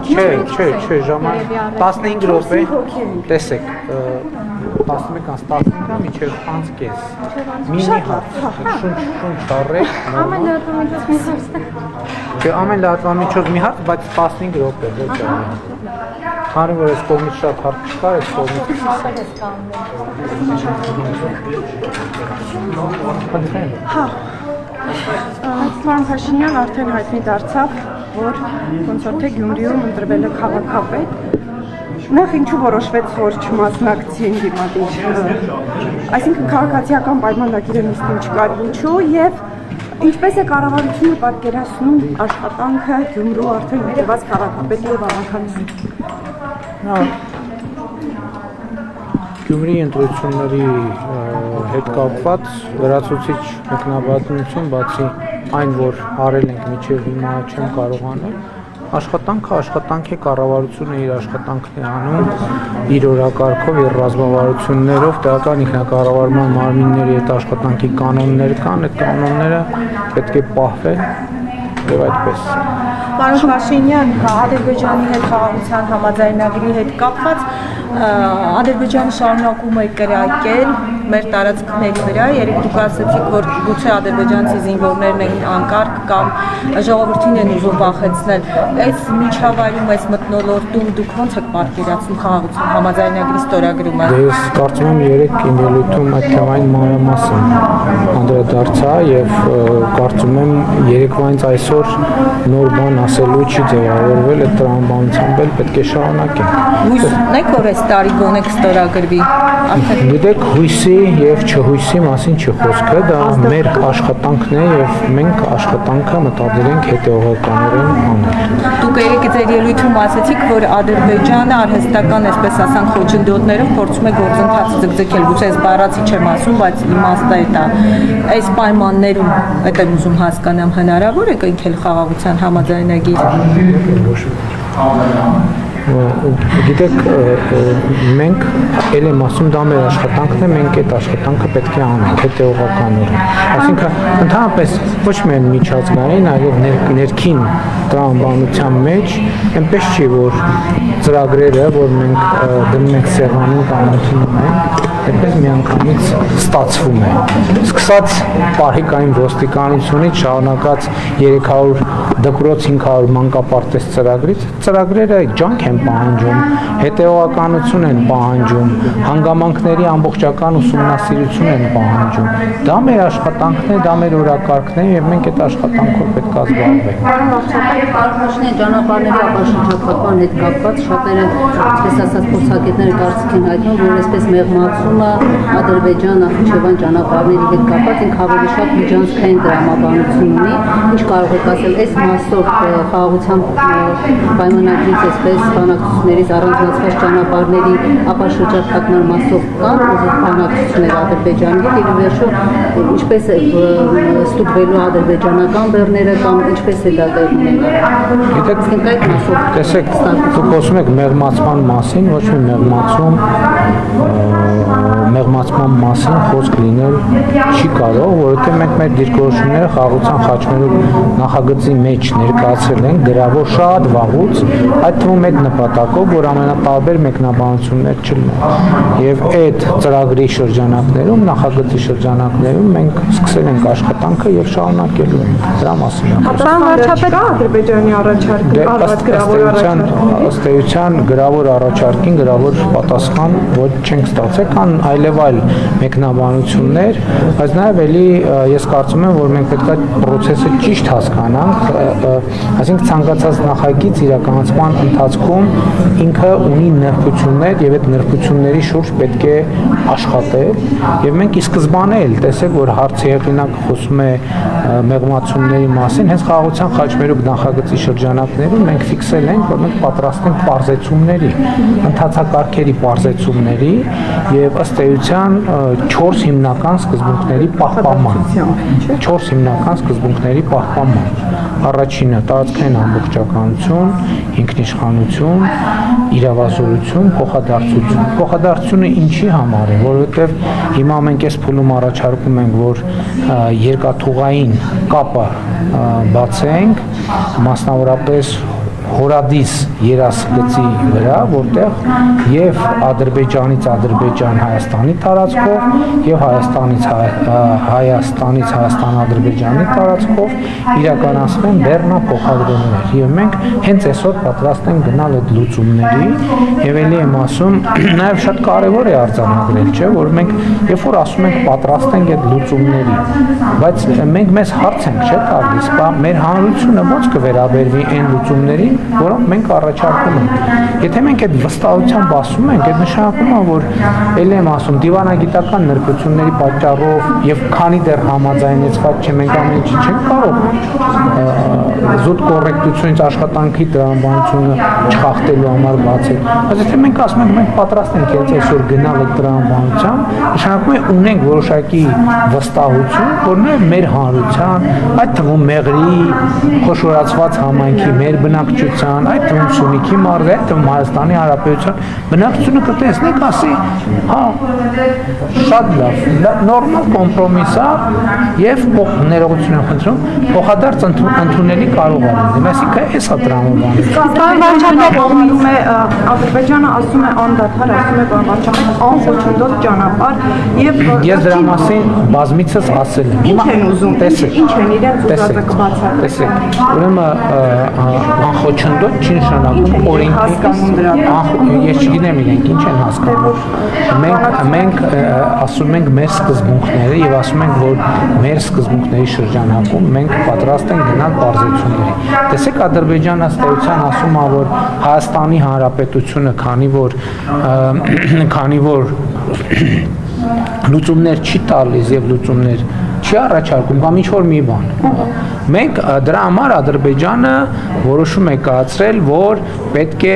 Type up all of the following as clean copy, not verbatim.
Չէ, ժամանակ 15 րոպե, տեսեք, 11-15 մինչև անց կես, մինի հարց, շունչ առեք, Ամեն լրատվամիջոց մի հարց է։ Չէ, ամեն լրատվամիջոց մի հարց, բայց 15 րոպե, ոչ ամեն։ Քանի որ այս կողմից շատ հարց չկա, այս կողմից Հա, Պարոն Փաշինյան արդեն հայտնի դարձավ, որ ոնց որ թե Գյումրիում ընտրվել է քաղաքապետ, նախ ինչու որոշվեց, որ չմասնակցի ընդդիմադիր, այսինքն քաղաքացիական պայմանագիրը նիստին չկար ինչու և ինչպես է կառավարությունը պատկերացնում աշխատանքը Գյումրու արդեն ընտրված քաղաքապետի և ավականների։ Գյումրիի ընտրությունների հետ կապված լրացուցիչ մեկնաբանություն, բացի այն, որ արել ենք մինչև հիմա չեմ կարող անել, աշխատանք է, կառավարությունը իր աշխատանքն է անում իր օրակարգով եւ ռազմավարություններով, տեղական ինքնակառավարման մարմինների հետ աշխատանքի կանոններ կան, այդ կանոնները պետք է պահվեն եւ այդպես։ Պարոն Փաշինյան, Ադրբեջանի հետ խաղաղության համաձայնագրի հետ կապված Ադրբեջանը շարունակում է կրակել մեր տարածքների վրա, երբ դուք ասացիք, որ գուցե ադրբեջանցի զինվորներն են անկարգ կամ ժողովրդին են ուզում վախեցնել, այս միջավայրում, այս մթնոլորտում դուք ո՞նց եք պատկերացնում խաղաղության համաձայնագրի ստորագրումը։ Ես կարծում եմ երեք իմ ելույթում այդ թեմային մանրամասն անդրադարձա եւ կարծում եմ երեկվանից այսօր նոր բան ասելու չի ձևավորվել, այդ տրամաբանությամբ էլ պետք է շարունակենք։ Հույս ունեք, որ այս տարի գոնե կստորագրվի։ Գիտեք, հույսի եւ չհույսի մասին չի խոսքը, դա մեր աշխատանքն է եւ մենք աշխատանքը մտադիր ենք հետեւողականորեն անել։ Դուք երեք ձեր ելույթում ասացիք, որ Ադրբեջանը արհեստական, այսպես ասանք, խոչընդոտներով փորձում է գործընթացը ձգձգել, գուցե այս բառացի չեմ ասում, բայց իմաստը է դա։ Այս պայմաններում, այդ եմ ուզում հասկանամ, հնարավոր է կնքել խաղաղության համաձայնագիր։ Գիտեք, մենք էլ եմ ասում, դա մեր աշխատանքն է, մենք այդ աշխատանքը պետք է անենք հետեւողականորեն։ Այսինքն, ընդհանրապես ոչ միայն միջազգային, այլև ներքին տրամաբանության մեջ այնպես չի, որ ծրագրերը, որ մենք դնում ենք սեղանին կամ ընդունում ենք, այդպես միանգամից ստացվում է։ Սկսած պարիկային ոստիկանությունից շարունակած 300 դպրոց 500 մանկապարտեզ ծրագրից, ծրագրերը ջանք են պահանջում, հետևողականություն են պահանջում, հանգամանքների ամբողջական ուսումնասիրություն են պահանջում։ Դա մեր աշխատանքն է, դա մեր օրակարգն է եւ մենք այդ աշխատանքով պետք է զբաղվենք։ Պարոն ճանապարհների ապաշրջապատման հետ կապված շատերը, այսպես ասած, փորձագետները կարծիք են հայտնում, որ այսպես մեղմացումը Ադրբեջան-Նախիջևան ճանապարհների հետ կապված ինքը ավելի շատ միջանցքային տրամաբանություն ունի, ինչ կարող եք ասել, այս մասով խաղաղության պայմանագրից այսպես բանակցություններից առանձնացված ճանապարհների ապաշրջապատման մասով կան բանակցություններ Ադրբեջանի հետ եւ վերջո ինչպես է ստուգվելու ադրբեջանական բեռները կամ ինչպես է դա տեղի ունենալու։ Գիտեք, այդ մասով տեսեք, դուք խոսում եք մեղմացման մասին, ոչ մի մեղմացման մասին խոսք լինել չի կարող, որովհետև մենք մեր դիրքորոշումները խաղաղության խաչմերուկ նախագծի մեջ ներկայացրել ենք գրավոր շատ վաղուց, այդ թվում այդ նպատակով, որ ամենատարբեր մեկնաբանություններ չլինեն։ Եվ այդ ծրագրի շրջանակներում, նախագծի շրջանակներում մենք սկսել ենք աշխատանքը եւ շարունակելու ենք։ Դրա մասին եմ խոսում։ Ադրբեջանի ըստ էության գրավոր առաջարկին գրավոր պատասխան ոչ չենք ստացել, կան այլև այլ մեկնաբանություններ, բայց նաև էլի ես կարծում եմ, որ մենք պետք է process-ը ճիշտ հասկանանք, այսինքն ցանկացած նախագիծ իրականացման ընթացքում ինքը ունի նրբություններ եւ այդ նրբությունների շուրջ պետք է աշխատել եւ մենք ի սկզբանե էլ տեսեք, որ հարցի հեղինակը խոսում է մեղմացումների մասին, հենց խաղաղության խաչմերուկ նախագծի շրջանակներում մենք ֆիքսել ենք, որ մենք պատրաստ ենք պարզեցումների, ընթացակարգերի պարզեցումների եւ ըստ էության 4 հիմնական սկզբունքների պահպանման։ 4 հիմնական սկզբունքների պահպանման։ Առաջինը տարածքային ամբողջականություն, ինքնիշխանություն, իրավազորություն, փոխադարձություն։ Փոխադարձությունը ինչի համար է, որովհետեւ հիմա մենք այս փուլում առաջարկում ենք, որ երկաթուղային կապը բացենք, մասնավորապես հորադիս երասգծի վրա, որտեղ եւ Ադրբեջանից Ադրբեջան-Հայաստանի տարածքով եւ Հայաստանից Հայաստան-Ադրբեջանի տարածքով իրականացվեն բեռնափոխադրումներ եւ մենք հենց այսօր պատրաստ ենք գնալ այդ լուծումների եւ ելի եմ ասում նաեւ շատ կարեւոր է արձանագրել, չէ, որ մենք երբ որ ասում ենք պատրաստ ենք այդ լուծումների, բայց մենք մեզ հարց ենք, չէ, տալիս, բա մեր հանրությունը ո՞նց կվերաբերվի այն լուծումներին, որոնք մենք առաջարկում ենք։ Եթե մենք այդ վստահությամբ ասում ենք, այդ նշանակում է, որ ելի եմ ասում, դիվանագիտական նրբությունների պատճառով եւ քանի դեռ համաձայնեցված չէ, մենք ամեն ինչ չենք կարող զուտ կոռեկտությունից աշխատանքի տրամաբանությունը չխախտելու համար բացել։ Բայց եթե մենք ասում ենք, մենք պատրաստ ենք այսօր գնալ այդ տրամաբանությամբ, նշանակում է ունենք որոշակի վստահություն, որ նաև մեր հանրության, այդ թվում Մեղրի խոշորացված համայնքի, մեր բնակչության, այդ թվում Սյունիքի մարզի, այդ թվում Հայաստանի Հանրապետության բնակչությունը կտեսնեք, ասի, հա, շատ լավ, նորմալ կոմպրոմիս է եւ ներողություն եմ խնդրում, փոխադարձ ընդունելի կարող է լինել, այսինքն էս է տրամաբանությունը։ Ադրբեջանը ասում է անդադար, ասում է բանվարչապետ անխոչնդոտ ճանապարհ եւ ես դրա մասին բազմիցս ասել եմ։ Ինչ են ուզում, ինչ են իրենց ուզածը կբացատրեն։ Տեսեք, ուրեմն անխոչնդոտ չի նշանակում օրենքի, ես չգիտեմ իրենք ինչ են հասկանում։ Մենք ասում ենք մեր սկզբունքները եւ ասում ենք, որ մեր սկզբունքների շրջանակում մենք պատրաստ ենք գնալ բարձրությունների։ Տեսեք, Ադրբեջանը ստեյության ասում է, որ Հայաստանի Հանրապետությունը, քանի որ լուծումներ չի տալիս եւ լուծումներ չի առաջարկում կամ ինչ որ մի բան։ Մենք դրա համար Ադրբեջանը որոշում է կայացրել, որ պետք է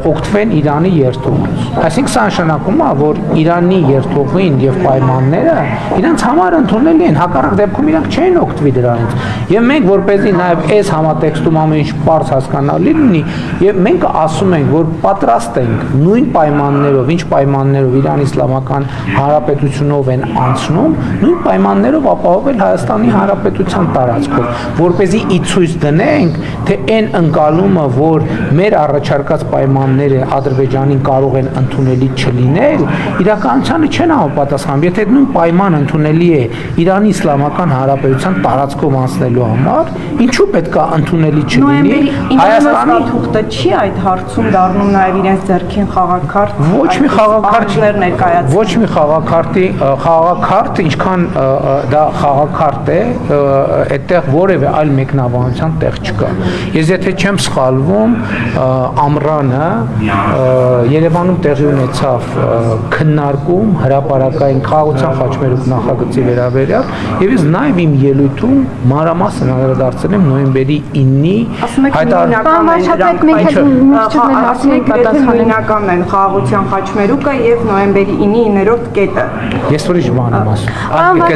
օգտվեն Իրանի երթուղուց։ Այսինքն սա նշանակում է, որ Իրանի երթուղին եւ պայմանները իրանց համար ընդունելի են, հակառակ դեպքում իրանք չեն օգտվի դրանից։ Եվ մենք որպեսզի նաեւ այս համատեքստում ամեն ինչ բարձ հասկանալի լինի, եւ մենք ասում ենք, որ պատրաստ ենք նույն պայմաններով, ինչ պայմաններով Իրանի Իսլամական Հանրապետությունով են անցնում, նույն պայմաններով ապահովել Հայաստանի Հանրապետության տարածքով, որպեսզի ի ցույց դնենք, թե այն ընկալումը, որ մեր առաջարկած պայմանները Ադրբեջանին կարող են ընդունելի չլինել, իրականությանը չեն համապատասխանում։ Եթե նույն պայմանը ընդունելի է Իրանի Իսլամական Հանրապետության տարածքով անցնելու համար, ինչու պետք է ընդունելի չլինի Հայաստանի թուղթը չի այդ հարցում դառնում նաև իրենց ձեռքին խաղակարդ։ Ոչ մի խաղակարդ, ինչքան դա խաղակարդ է, այդտեղ որևէ այլ մեկնաբանության տեղ չկա։ Ես եթե չեմ սխալվում, ամռանը Երևանում տեղի ունեցավ քննարկում հրապարակային խաղաղության խաչմերուկ նախագծի վերաբերյալ, եւ ես նաեւ իմ ելույթում մանրամասն անդրադարձել եմ նոյեմբերի 9-ի նույնականն են խաղաղության խաչմերուկը եւ նոյեմբերի 9-ի 9-րդ կետը։ Ես ուրիշ բան եմ ասում։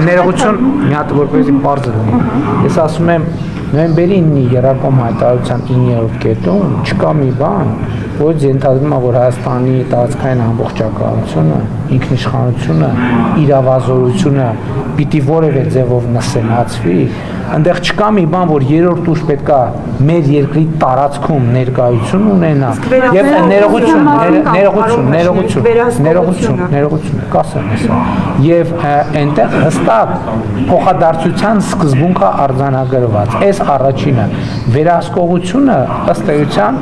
Ներողություն, մի հատ որպեսզի բարձր լինի։ Ես ասում եմ նոյեմբերի 9-ի Երակոմ հայտարարության 9-րդ կետում չկա մի բան, որ ենթադրում է, որ Հայաստանի տարածքային ամբողջականությունը, ինքնիշխանությունը, իրավազորությունը պիտի որևէ ձևով նսեմացվի, այնտեղ չկա մի բան, որ երրորդ ուժ պետքա մեր երկրի տարածքում ներկայություն ունենա եւ ներողություն, կասեմ հեսա։ Եվ այնտեղ հստակ փոխադարձության սկզբունքը արձանագրված։ Այս առաջինը վերահսկողությունը ըստ էության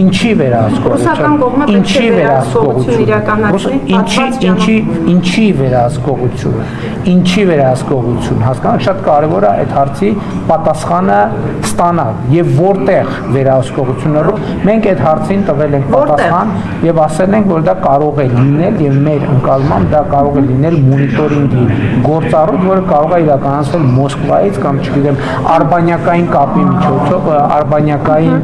ինչի վերահսկողություն, ինչի վերահսկողություն, հասկանաք, շատ կարևոր է այդ հարցի պատասխանը ստանալ եւ որտեղ վերահսկողություններով մենք այդ հարցին տվել ենք պատասխան եւ ասել ենք, որ դա կարող է լինել եւ մեր ընկալմամբ դա կարող է լինել մոնիտորինգի գործառույթ, որը կարող է իրականացվել Մոսկվայից կամ չգիտեմ արբանյակային կապի միջոցով, արբանյակային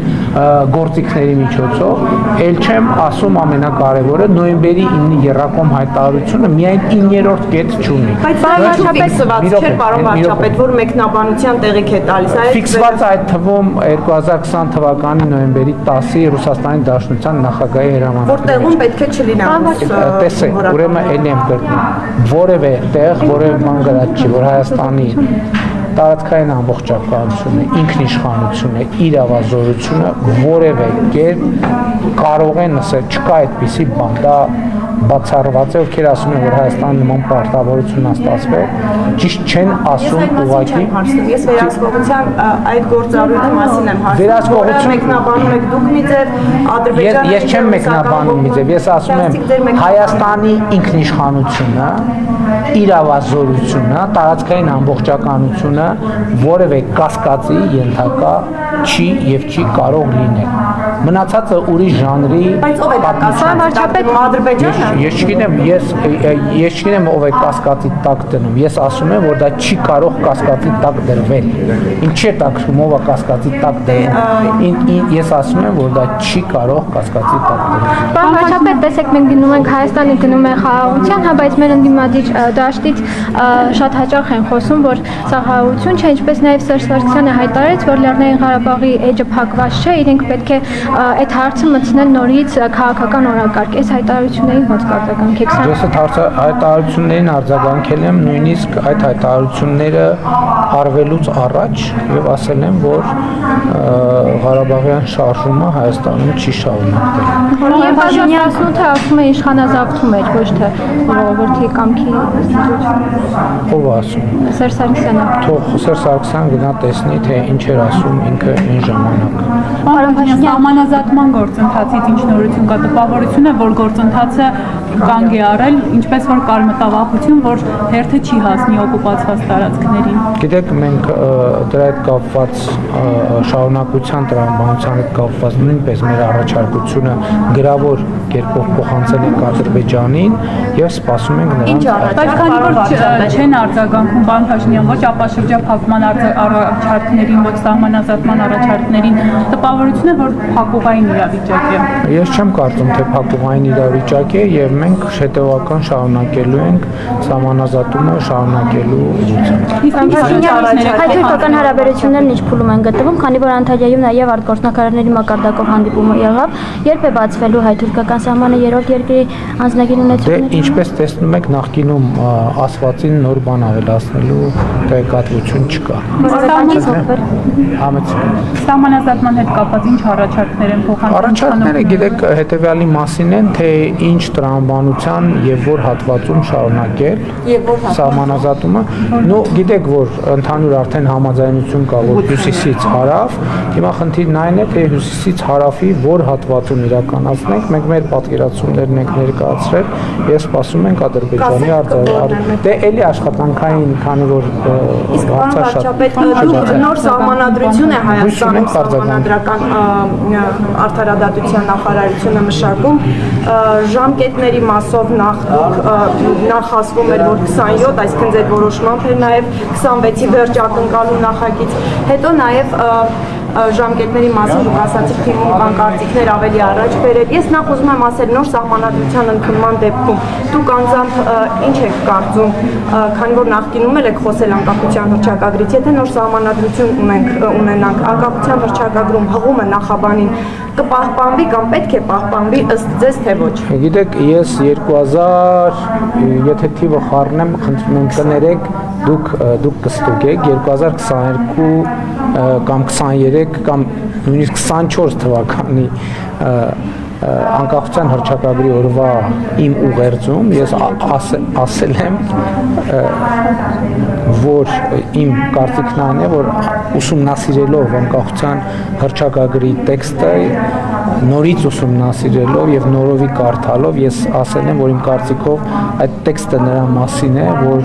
գործիքների միջոցով, ել չեմ ասում ամենակարևորը նոյեմբերի 9-ի Երակոմ հայտարարությունը միայն 9-րդ կետ չունի։ Բայց դա ֆիքսված չէ, պարոն վարչապետ, որ մեկ մեկնաբանության տեղիք է տալիս։ Ֆիքսված այդ թվում 2020 թվականի նոյեմբերի 10-ի Ռուսաստանի Դաշնության նախագահի հրամանագրի։ Որտեղում պետք է չլինի։ Տեսեք, ուրեմն ելի եմ կրկնում, որևէ տեղ, որևէ բան գրած չի, որ Հայաստանի տարածքային ամբողջականությունը, ինքնիշխանությունը, իրավազորությունը որևէ կերպ կարող են ասել, չկա այդպիսի բան, դա բացառված է, ովքեր ասում են, որ Հայաստանի նման պարտավորություն է ստացվել, ճիշտ չեն ասում ուղղակի։ Ես վերահսկողության այդ գործառույթի մասին եմ հարցնում։ Մեկնաբանում եք դուք մի ձև, Ադրբեջանը։ Ես չեմ մեկնաբանում մի ձև, ես ասում եմ Հայաստանի ինքնիշխանությունը, իրավազորությունը, տարածքային ամբողջականությունը որևէ կասկածի ենթակա չի եւ չի կարող լինել։ Մնացածը ուրիշ ժանրի Ադրբեջանը։ Ես չգիտեմ ով է կասկածի տակ դնում։ Ես ասում եմ, որ դա չի կարող կասկածի տակ դրվել։ Ինչ է տակում ով է կասկածի տակ դնում։ Ես ասում եմ, որ դա չի կարող կասկածի տակ դրվել։ Պարոն վարչապետ, տեսեք, մենք գնում ենք Հայաստանը գնում է խաղաղության, հա, բայց մեր ընդդիմադիր դաշտից շատ հաճախ են խոսում, որ սա խաղաղություն չէ, ինչպես նաև Սերժ Սարգսյանը հայտարարեց, որ Լեռնային Ղարաբաղի էջը փակված չէ, իրենք պետք է այդ հարցը մտցնել նորից քաղաքական օրակարգ։ Այս հայտարարություններին ո՞նց կարձագանքեք։ Ես այդ հայտարարություններին արձագանքել եմ նույնիսկ այդ հայտարարությունները արվելուց առաջ եւ ասել եմ, որ Ղարաբաղյան շարժումը Հայաստանում չի շարունակվել։ Եվ Փաշինյանը ասում է իշխանազավթում էր, ոչ թե ժողովրդի կամքի ստիճություն։ Ով ասում։ Սերժ Սարգսյանը։ Թող Սերժ Սարգսյանը գնա տեսնի, թե ինչ էր ասում ինքը այն ժամանակ։ Պարոն Փաշինյան, համանազատման գործընթացից ինչ նորություն կա, տպավորություն է, որ գործընթացը կանգ է առել, ինչպես որ կար մտավախություն, որ հերթը չի հասնի օկուպացված տարածքներին։ Գիտեք, մենք դրա հետ կապված շարունակության տրամաբանության հետ կապված նույնպես մեր առաջարկությունը գրավոր կերպով փոխանցել ենք Ադրբեջանին եւ սպասում ենք նրանց։ Բայց քանի որ չեն արձագանքում պարոն Փաշինյան, ոչ ապաշրջափակման առաջարկներին, ոչ սահմանազատման առաջարկներին, տպավորություն է, որ փակուղային իրավիճակ է։ Ես չեմ կարծում, թե փակուղային իրավիճակ է եւ մենք հետեւական շարունակելու ենք սահմանազատումը շարունակելու ուղղությամբ։ Հայ-թուրքական հարաբերություններն ինչ փուլում են գտնվում, քանի որ Անտալիայում նաև արտգործնախարարների մակարդակով հանդիպումը եղավ, երբ է բացվելու հայ-թուրքական սահմանը երրորդ երկրի անձնագիր ունեցողների։ Դե ինչպես տեսնում եք, նախկինում ասվածին նոր բան ավելացնելու տեղեկատվություն չկա։ Սահմանազատման հետ կապված ինչ առաջարկներ են փոխանցում։ Առաջարկները գիտեք հետեւյալի մասին են, թե ինչ տրամաբանության եւ որ հատվածում շարունակել սահմանազատումը։ Նո գիտեք, որ ընդհանուր արդեն համաձայնություն կա, որ հյուսիսից հարավ, հիմա խնդիրն այն է, թե հյուսիսից հարավի որ հատվածում իրականացնենք, մենք մեր պատկերացումներն ենք ներկայացրել, ես սպասում ենք Ադրբեջանի արձագանքը։ Դե էլի աշխատանքային, քանի որ նոր սահմանադրություն է Հայաստանում սահմանադրական արդարադատության նախարարությունը մշակում, ժամկետների մասով նախ ասվում էր, որ 27, այսինքն ձեր որոշմամբ էր նաև 26-ի վերջ ակնկալու նախագիծ, հետո նաև ժամկետների մասին դուք ասացիք թիմում կան կարծիքներ ավելի առաջ բերել։ Ես նախ ուզում եմ ասել նոր սահմանադրության ընդունման դեպքում դուք անձամբ ինչ եք կարծում, քանի որ նախկինում եք խոսել անկախության հռչակագրից, եթե նոր սահմանադրություն ունենանք, անկախության հռչակագրում հղումը նախաբանին կպահպանվի կամ պետք է պահպանվի ըստ ձեզ թե ոչ։ Գիտեք, ես 2000, եթե թիվը խառնեմ, խնդրում եմ կներեք, դուք կստուգեք 2022 կամ 23 կամ նույնիսկ 24 թվականի անկախության հռչակագրի օրվա իմ ուղերձում ես ասել եմ, որ իմ կարծիքն այն է, որ ուսումնասիրելով անկախության հռչակագրի տեքստը, նորից ուսումնասիրելով եւ նորովի կարդալով ես ասել եմ, որ իմ կարծիքով այդ տեքստը նրա մասին է, որ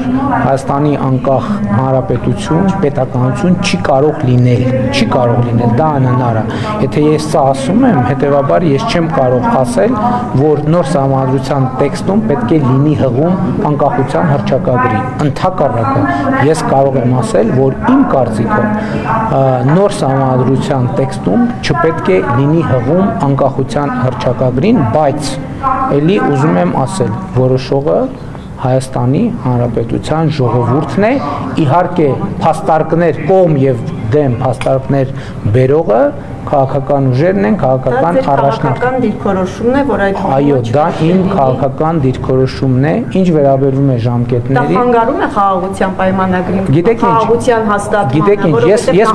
Հայաստանի անկախ հանրապետություն, պետականություն չի կարող լինել, դա անհնար է։ Եթե ես սա ասում եմ, հետեւաբար ես չեմ կարող ասել, որ նոր սահմանադրության տեքստում պետք է լինի հղում անկախության հռչակագրի։ Ընդհակառակը, ես կարող եմ ասել, որ իմ կարծիքով նոր սահմանադրության տեքստում չպետք է լինի հղում անկախության հռչակագրին, բայց էլի ուզում եմ ասել, որոշողը Հայաստանի Հանրապետության ժողովուրդն է, իհարկե փաստարկներ կողմ եւ դեմ փաստարկներ բերողը քաղաքական ուժերն են, քաղաքական առաջնորդները։ դիրքորոշումն է, որ այդ Այո, դա իմ քաղաքական դիրքորոշումն է, ինչ վերաբերում է ժամկետների։ Դա խանգարում է խաղաղության պայմանագրին, Գիտեք ինչ, խաղաղության հաստատմանը, գիտեք ինչ, ես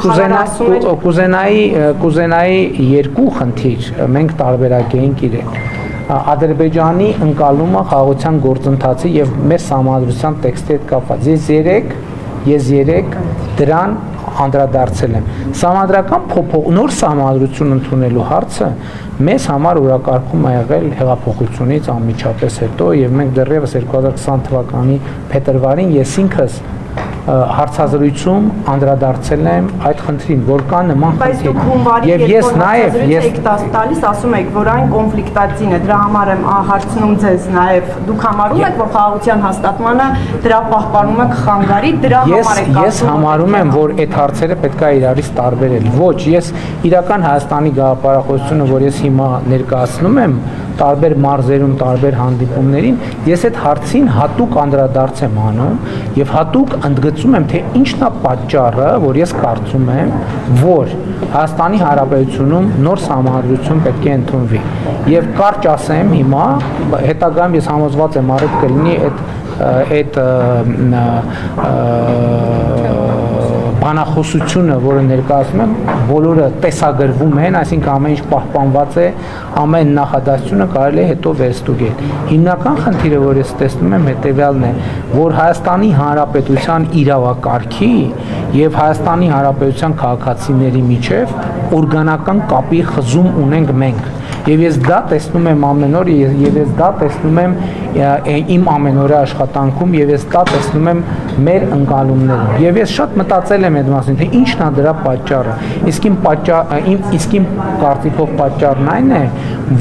կուզենայի երկու խնդիր, մենք տարբերակեինք իրենք։ Ադրբեջանի ընկալումը խաղաղության գործընթացի եւ մեր համադրության տեքստի հետ կապված։ Ես երեք դրան անդրադարձել եմ։ Համադրական նոր համադրություն ընդունելու հարցը մեզ համար օրակարգում է եղել հեղափոխությունից անմիջապես հետո եւ մենք դեռևս 2020 թվականի փետրվարին ես ինքս հարցազրույցում անդրադարձել եմ այդ խնդրին, որ կա նման խնդիր։ Եվ ես նաև տալիս ասում եք, որ այն կոնֆլիկտածին է, դրա համար եմ հարցնում ձեզ նաև, դուք համարում եք, որ խաղաղության հաստատմանը դրա պահպանումը կխանգարի, դրա համար եք Ես համարում եմ, որ այդ հարցերը պետք է իրարից տարբերել։ Ոչ, ես իրական Հայաստանի գաղափարախոսությունը, որ ես հիմա ներկայացնում եմ, տարբեր մարզերում, տարբեր հանդիպումներին, ես այդ հարցին հատուկ անդրադարձ եմ անում եւ հատուկ ընդգծում եմ, թե ինչն է պատճառը, որ ես կարծում եմ, որ Հայաստանի Հանրապետությունում նոր համադրություն պետք է ընդունվի։ Եվ կարճ ասեմ հիմա, հետագայում ես համոզված եմ առիթ կլինի այդ բանախոսությունը, որը ներկայացնում եմ, բոլորը տեսագրվում են, այսինքն ամեն ինչ պահպանված է, ամեն նախադասությունը կարելի է հետո վերստուգել։ Հիմնական խնդիրը, որ ես տեսնում եմ, հետևյալն է, որ Հայաստանի Հանրապետության իրավակարգի եւ Հայաստանի Հանրապետության քաղաքացիների միջև օրգանական կապի խզում ունենք մենք։ Եվ ես դա տեսնում եմ ամեն օր, եւ ես դա տեսնում եմ իմ ամենօրյա աշխատանքում, եւ ես դա տեսնում եմ մեր ընկալումներում։ Եվ ես շատ մտածել եմ այդ մասին, թե ինչն է դրա պատճառը։ Իսկ իմ կարծիքով պատճառն այն է,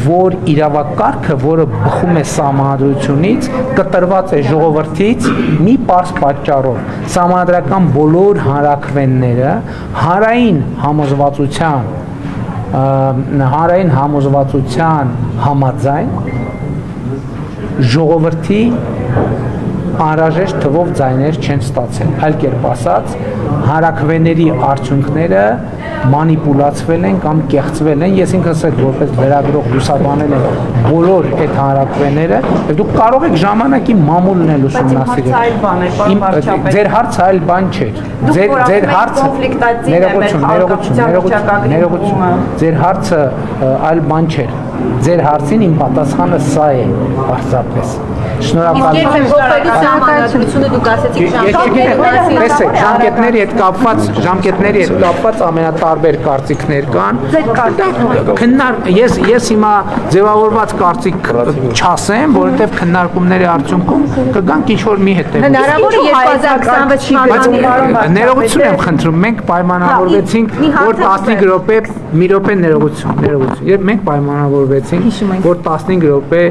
որ իրավակարգը, որը բխում է սահմանադրությունից, կտրված է ժողովրդից մի պարզ պատճառով։ Սահմանադրական բոլոր հանրաքվենները հանրային համոզվածության համաձայն ժողովրդի անհրաժեշտ թվով ձայներ չեն ստացել։ Այլ կերպ ասած, հանրաքվեների արդյունքները մանիպուլացվել են կամ կեղծվել են։ Ես ինքս այդ որպես լրագրող լուսաբանել եմ բոլոր այդ հանրաքվեները, եւ դուք կարող եք ժամանակի մամուլն էլ ուսումնասիրել։ Ձեր հարցը այլ բան չէր։ Ձեր հարցը Ձեր հարցը այլ բան չէր։ Ձեր հարցին իմ պատասխանը սա է, պարզապես։ Շնորհակալ եմ։ Ժամկետների հետ կապված ամենատարբեր կարծիքներ կան։ Ես հիմա ձևավորված կարծիք չասեմ, որովհետև քննարկումների արդյունքում կգանք ինչ-որ մի հետևում։ Հնարավոր է 2026 թվականին։ Ներողություն եմ խնդրում, մենք պայմանավորվեցինք, որ 15 րոպե, մի րոպե ներողություն։ Երբ մենք պայմանավորվեցինք, որ 15 րոպե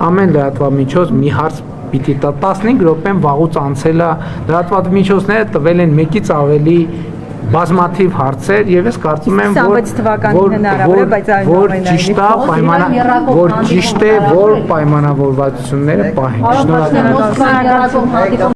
ամեն լրատվամիջոց մի հարց պիտի տա, 15 րոպեն վաղուց անցել է, լրատվամիջոցները տվել են մեկից ավելի բազմաթիվ հարցեր եւ ես կարծում եմ, որ ճիշտ է, որ պայմանավորվածությունները պահեն։ Շնորհակալ եմ։